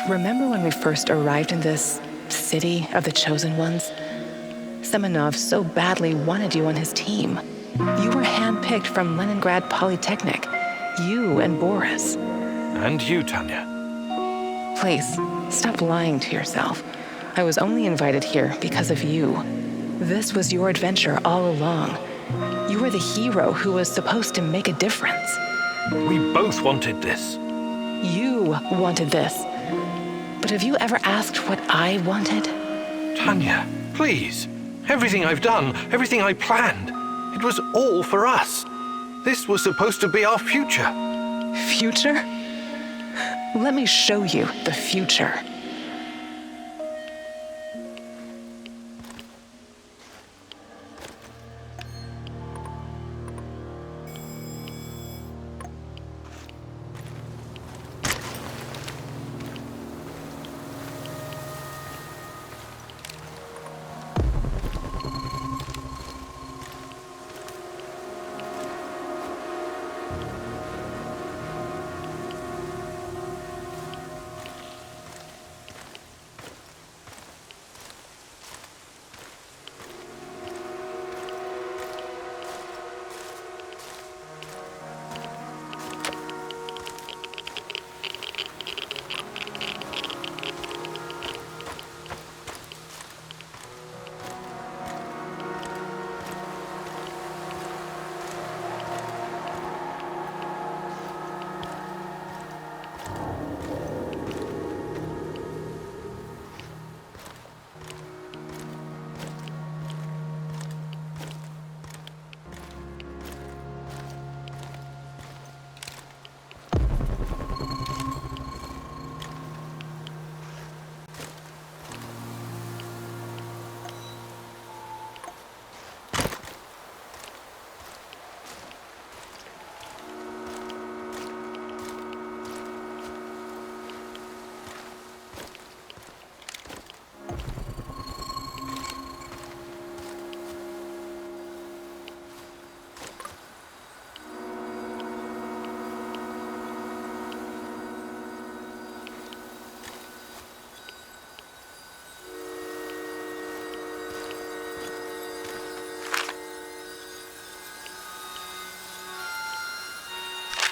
Remember when we first arrived in this city of the Chosen Ones? Semenov so badly wanted you on his team. You were handpicked from Leningrad Polytechnic. You and Boris. And you, Tanya. Please, stop lying to yourself. I was only invited here because of you. This was your adventure all along. You were the hero who was supposed to make a difference. We both wanted this. You wanted this. But have you ever asked what I wanted? Tanya, please. Everything I've done, everything I planned, it was all for us. This was supposed to be our future. Future? Let me show you the future.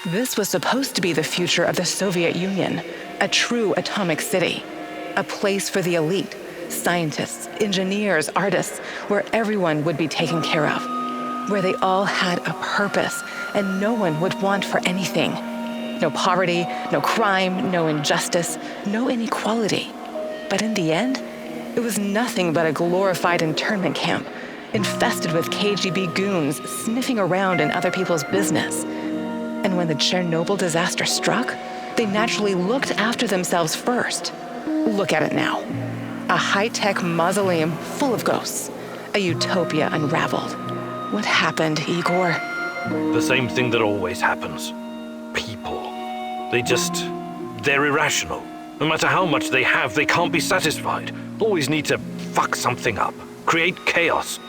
This was supposed to be the future of the Soviet Union, a true atomic city, a place for the elite, scientists, engineers, artists, where everyone would be taken care of, where they all had a purpose and no one would want for anything. No poverty, no crime, no injustice, no inequality. But in the end, it was nothing but a glorified internment camp, infested with KGB goons sniffing around in other people's business. And when the Chernobyl disaster struck, they naturally looked after themselves first. Look at it now. A high-tech mausoleum full of ghosts. A utopia unraveled. What happened, Igor? The same thing that always happens. People. They're irrational. No matter how much they have, they can't be satisfied. Always need to fuck something up. Create chaos.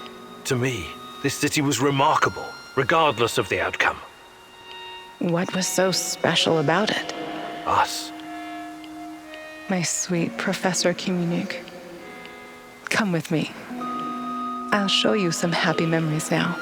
To me, this city was remarkable, regardless of the outcome. What was so special about it? Us. My sweet Professor Kimunik. Come with me. I'll show you some happy memories now.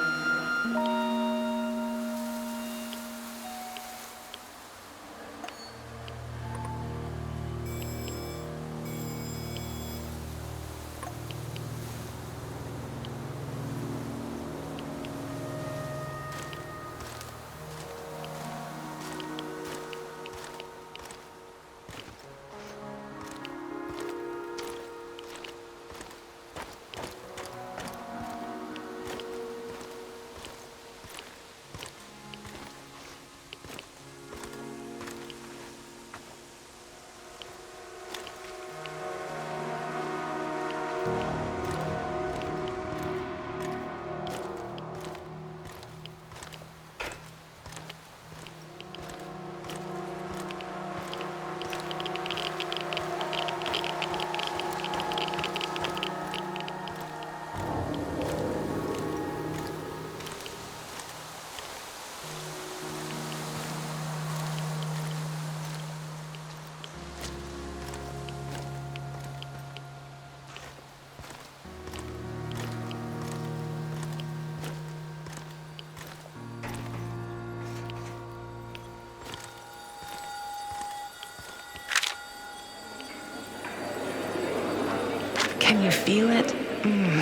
Can you feel it?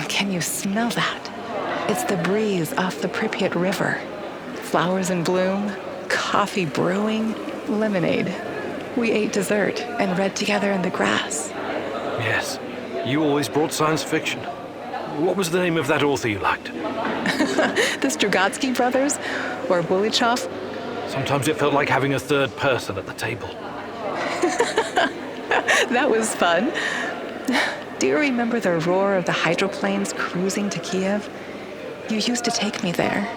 Can you smell that? It's the breeze off the Pripyat River. Flowers in bloom, coffee brewing, lemonade. We ate dessert and read together in the grass. Yes, you always brought science fiction. What was the name of that author you liked? The Strugatsky brothers? Or Bulichov? Sometimes it felt like having a third person at the table. That was fun. Do you remember the roar of the hydroplanes cruising to Kiev? You used to take me there.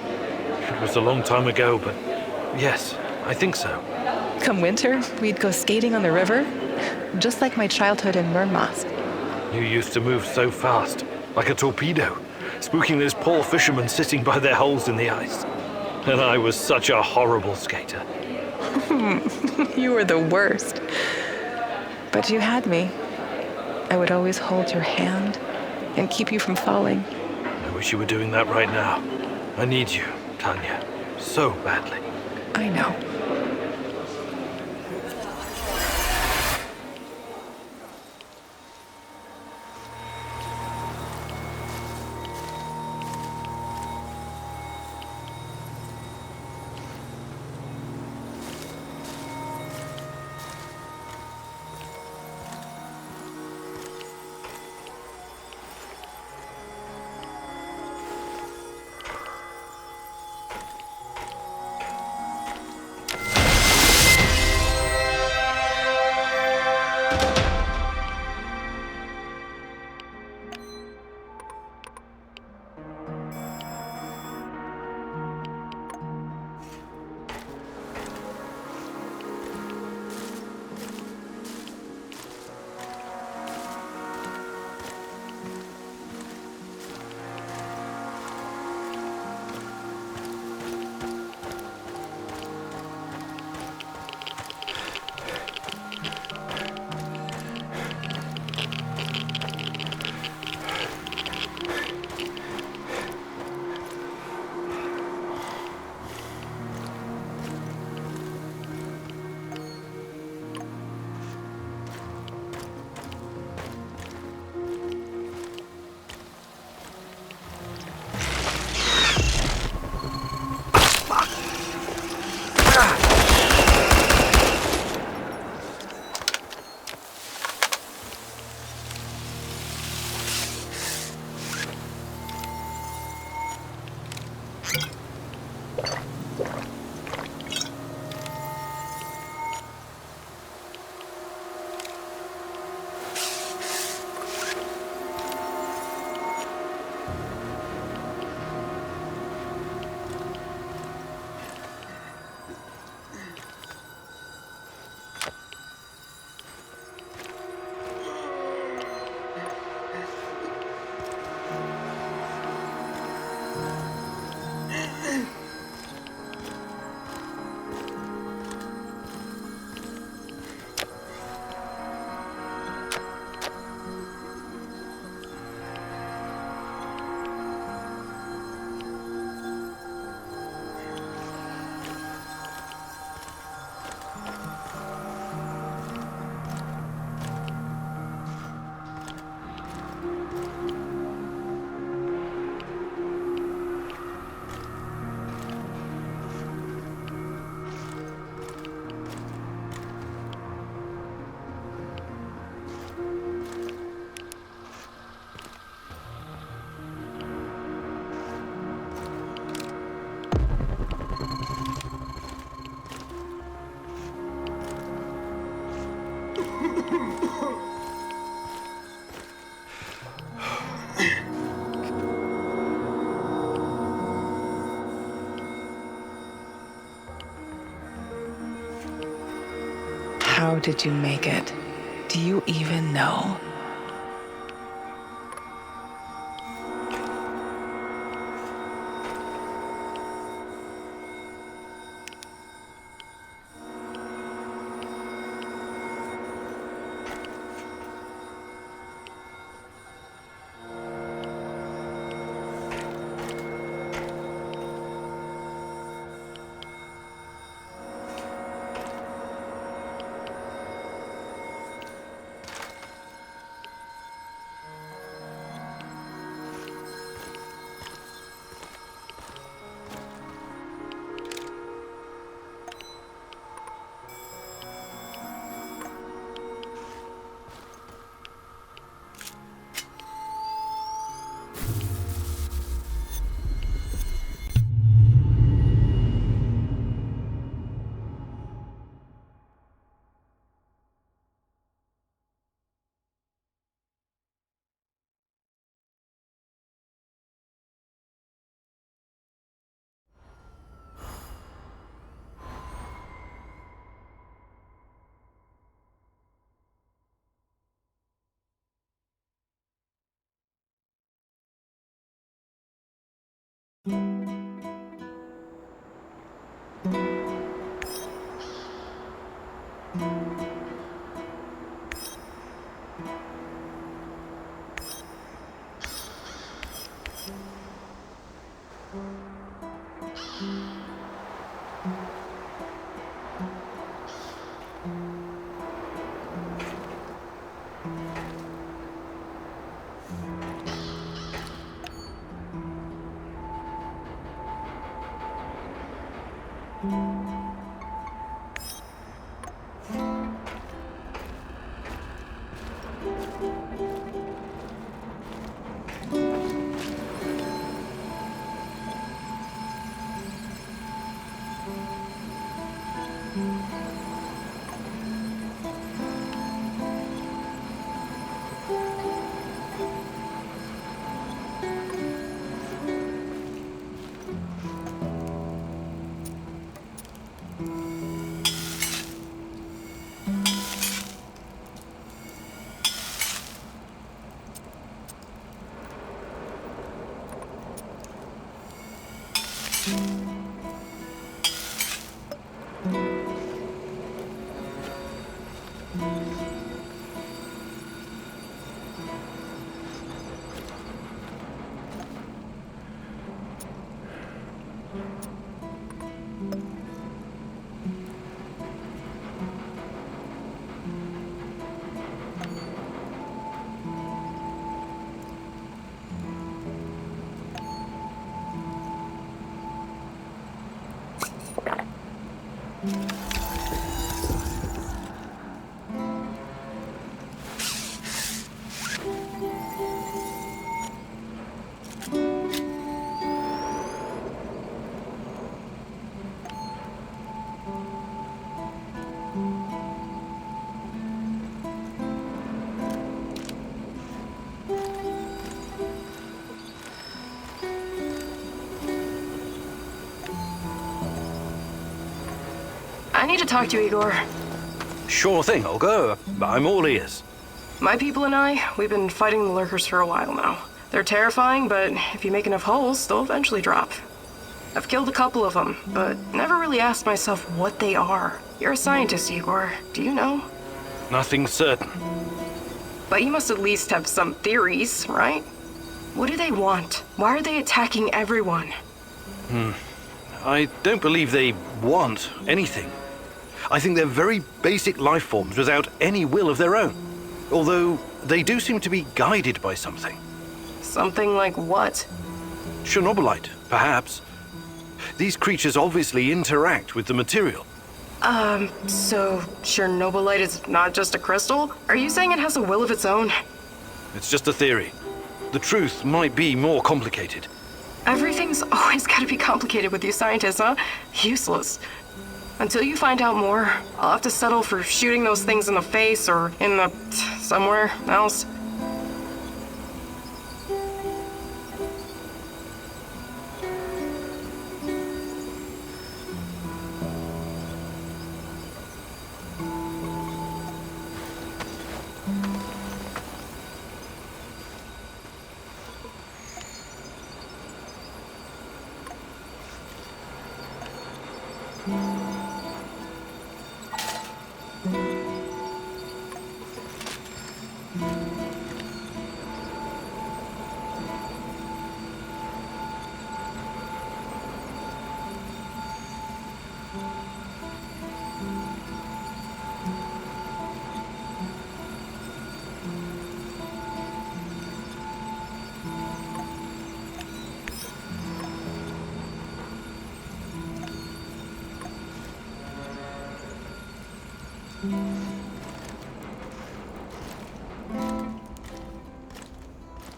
It was a long time ago, but yes, I think so. Come winter, we'd go skating on the river, just like my childhood in Murmansk. You used to move so fast, like a torpedo, spooking those poor fishermen sitting by their holes in the ice. And I was such a horrible skater. You were the worst. But you had me. I would always hold your hand and keep you from falling. I wish you were doing that right now. I need you, Tanya, so badly. I know. How did you make it? Do you even know? I need to talk to you, Igor. Sure thing, Olga. I'm all ears. My people and we've been fighting the lurkers for a while now. They're terrifying, but if you make enough holes, they'll eventually drop. I've killed a couple of them, but never really asked myself what they are. You're a scientist, Igor. Do you know? Nothing certain. But you must at least have some theories, right? What do they want? Why are they attacking everyone? I don't believe they want anything. I think they're very basic life forms without any will of their own. Although they do seem to be guided by something. Something like what? Chernobylite, perhaps. These creatures obviously interact with the material. So Chernobylite is not just a crystal? Are you saying it has a will of its own? It's just a theory. The truth might be more complicated. Everything's always gotta be complicated with you scientists, huh? Useless. Until you find out more, I'll have to settle for shooting those things in the face or in the... somewhere else.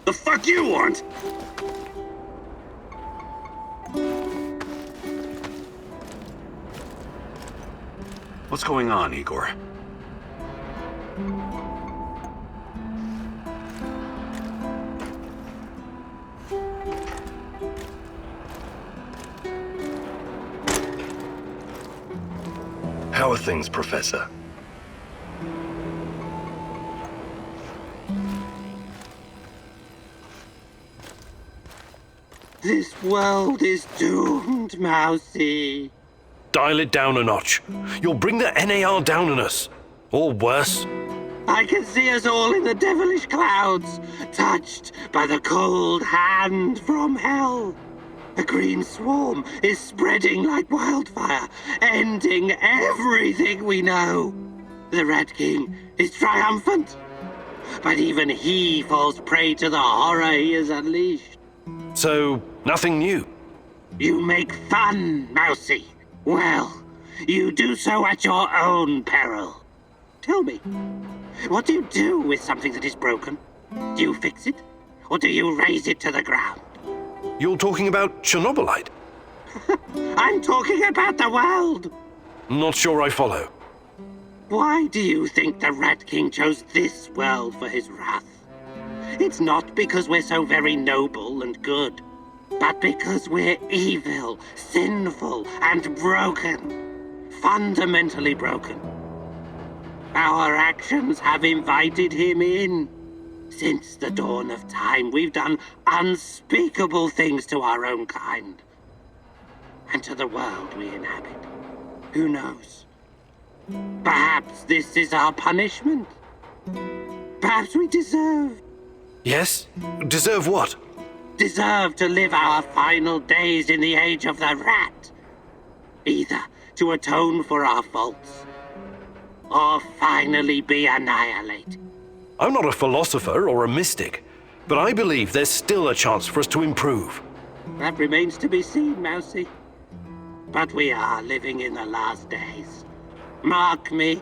The fuck you want? What's going on, Igor? How are things, Professor? This world is doomed, Mousy. Dial it down a notch. You'll bring the NAR down on us. Or worse. I can see us all in the devilish clouds, touched by the cold hand from hell. A green swarm is spreading like wildfire, ending everything we know. The Rat King is triumphant, but even he falls prey to the horror he has unleashed. So, nothing new. You make fun, Mousy. Well, you do so at your own peril. Tell me, what do you do with something that is broken? Do you fix it, or do you raze it to the ground? You're talking about Chernobylite? I'm talking about the world! Not sure I follow. Why do you think the Rat King chose this world for his wrath? It's not because we're so very noble and good, but because we're evil, sinful, and broken. Fundamentally broken. Our actions have invited him in. Since the dawn of time, we've done unspeakable things to our own kind. And to the world we inhabit. Who knows? Perhaps this is our punishment. Perhaps we deserve. Yes? Deserve what? Deserve to live our final days in the age of the rat. Either to atone for our faults, or finally be annihilated. I'm not a philosopher or a mystic, but I believe there's still a chance for us to improve. That remains to be seen, Mousy. But we are living in the last days. Mark me.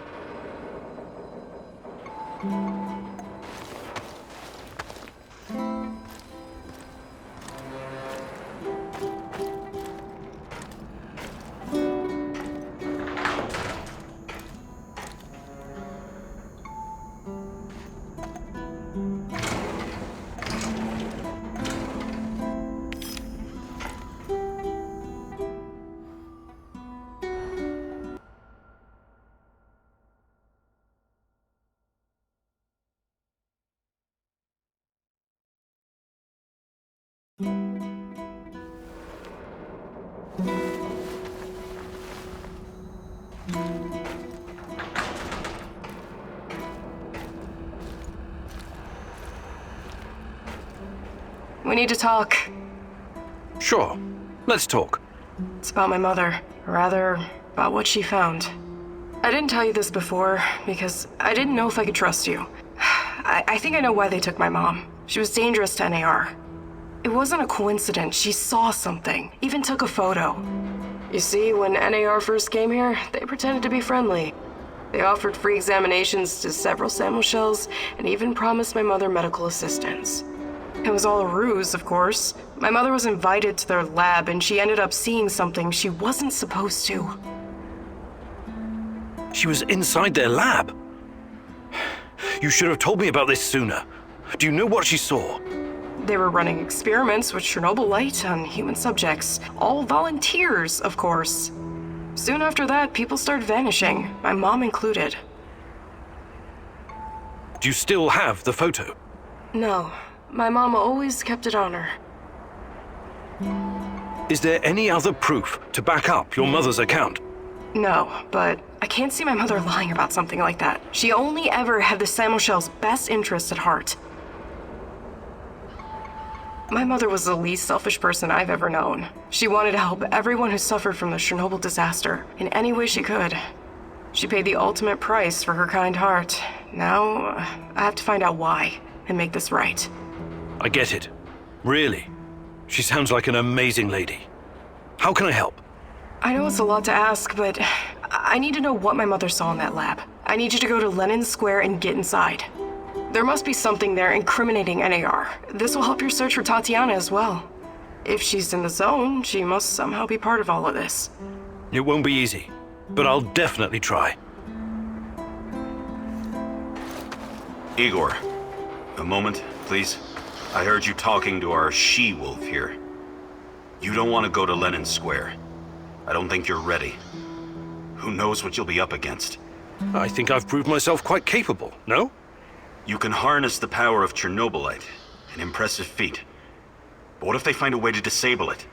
We need to talk. Sure. Let's talk. It's about my mother. Or rather, about what she found. I didn't tell you this before, because I didn't know if I could trust you. I think I know why they took my mom. She was dangerous to NAR. It wasn't a coincidence. She saw something, even took a photo. You see, when NAR first came here, they pretended to be friendly. They offered free examinations to several sample shells, and even promised my mother medical assistance. It was all a ruse, of course. My mother was invited to their lab, and she ended up seeing something she wasn't supposed to. She was inside their lab. You should have told me about this sooner. Do you know what she saw? They were running experiments with Chernobylite on human subjects. All volunteers, of course. Soon after that, people started vanishing, my mom included. Do you still have the photo? No. My mom always kept it on her. Is there any other proof to back up your mother's account? No, but I can't see my mother lying about something like that. She only ever had the Samuel's best interest at heart. My mother was the least selfish person I've ever known. She wanted to help everyone who suffered from the Chernobyl disaster in any way she could. She paid the ultimate price for her kind heart. Now, I have to find out why and make this right. I get it. Really. She sounds like an amazing lady. How can I help? I know it's a lot to ask, but I need to know what my mother saw in that lab. I need you to go to Lenin Square and get inside. There must be something there incriminating NAR. This will help your search for Tatyana as well. If she's in the zone, she must somehow be part of all of this. It won't be easy, but I'll definitely try. Igor, a moment, please. I heard you talking to our she-wolf here. You don't want to go to Lenin Square. I don't think you're ready. Who knows what you'll be up against? I think I've proved myself quite capable, no? You can harness the power of Chernobylite. An impressive feat. But what if they find a way to disable it?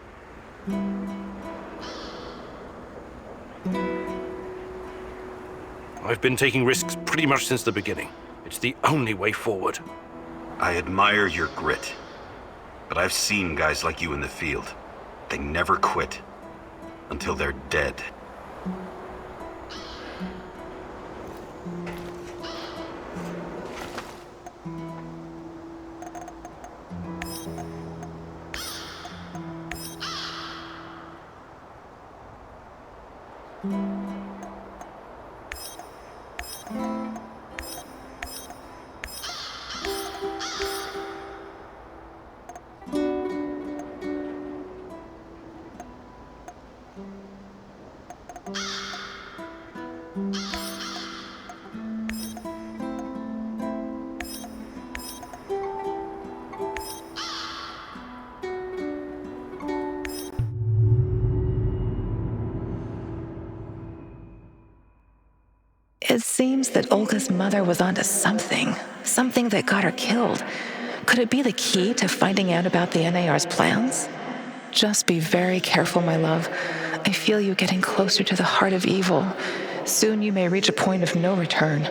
I've been taking risks pretty much since the beginning. It's the only way forward. I admire your grit. But I've seen guys like you in the field. They never quit. Until they're dead. It seems that Olga's mother was onto something that got her killed. Could it be the key to finding out about the NAR's plans? Just be very careful, my love. I feel you getting closer to the heart of evil. Soon you may reach a point of no return.